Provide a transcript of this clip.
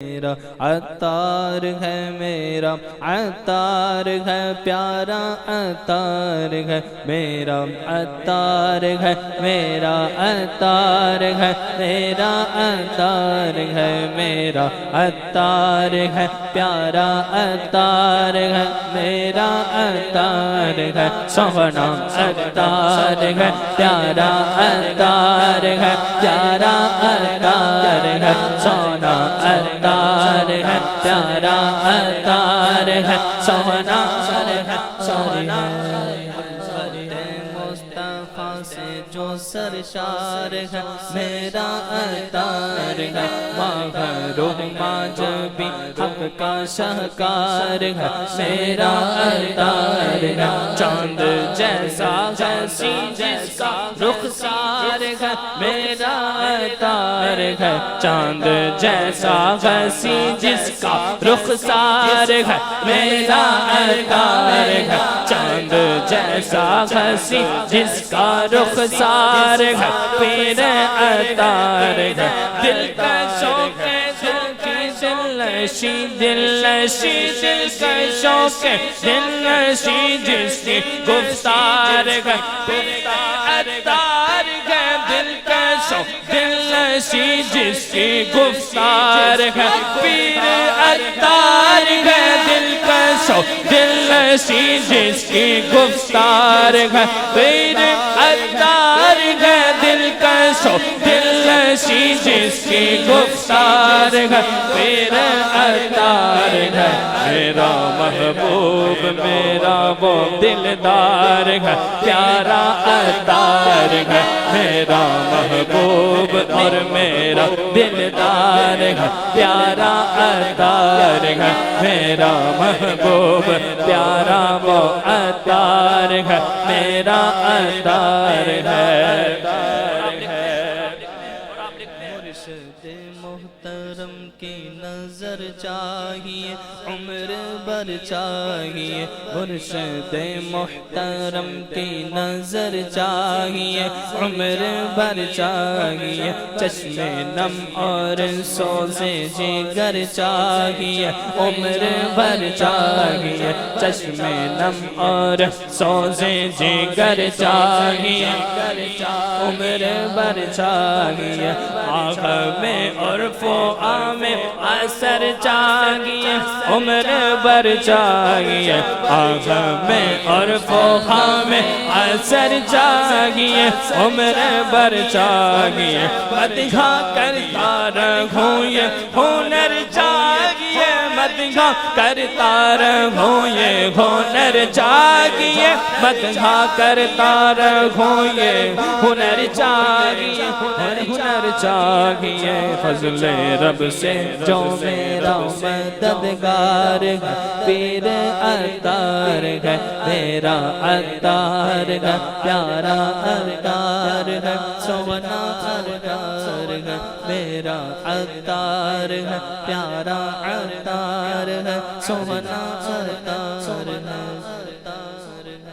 میرا عطار ہے، میرا عطار ہے، پیارا عطار ہے، میرا عطار ہے، میرا عطار ہے، میرا عطار ہے، میرا عطار ہے، پیارا عطار ہے، میرا عطار ہے، سونا عطار ہے، پیارا عطار ہے، پیارا عطار ہے، سونا عطار ہے، پیارا عطار ہے، سونا سونا مصطفیٰ سے جو سرشار ہے، میرا عطار ہے، محروم جبی حق کا شاہکار ہے، میرا عطار ہے، چاند جیسا جیسی جس کا رخسار ہے، میرا عطار ہے، چاند جیسا غسی جس کا رخسار ہے، میرا عطار ہے، چاند جیسا غسی جس کا رخسار ہے، پیر عطار ہے، دل کا شوق ہے، دل کی دلنشی دلنشی، دل کا شوق ہے، دلنشی جس کی گفتار ہے، پیر عطار ہے، دل کا شوق دلنشی جس کی گفتار ہے، پیر عطار ہے، دل کا شوق دلنشی جس کی گفتار ہے، پیر عطار ہے، دل کا شوق دلنشی جس کی گفتار ہے، پیر عطار ہے، میرا محبوب میرا وہ دلدار ہے، پیارا عطار ہے، میرا محبوب اور میرا دلدار ہے، پیارا عطار ہے، میرا محبوب پیارا وہ عطار ہے، میرا عطار ہے۔ مرشد محترم کی نظر چاہیے، عمر بھر چاہیے، مرشد محترم کی نظر چاہیے، عمر بھر چاہیے، چشم نم اور سوز جگر چاہیے، عمر بھر چاہیے، چشم نم اور سوز جگر چاہیے، عمر بھر چاہیے، آغا میں اور فوآ میں اثر چاہیے، عمر بھر چاہیے، آغا میں اور فوآ میں اثر چاہیے، عمر بھر چاہیے، مدحا کرتا رہوں یہ ہنر چاہیے، مدحا کرتا رہوں یہ ہنر چاہیے، مدحا کرتا رہوں یہ ہنر چاہیے، ہنر چاہیے، فضل رب سے جو میرا مددگار ہے، پیر عطار ہے، میرا عطار ہے، پیارا عطار ہے، سونا عطار ہے، میرا عطار ہے، پیارا عطار ہے، سونا عطار ہے۔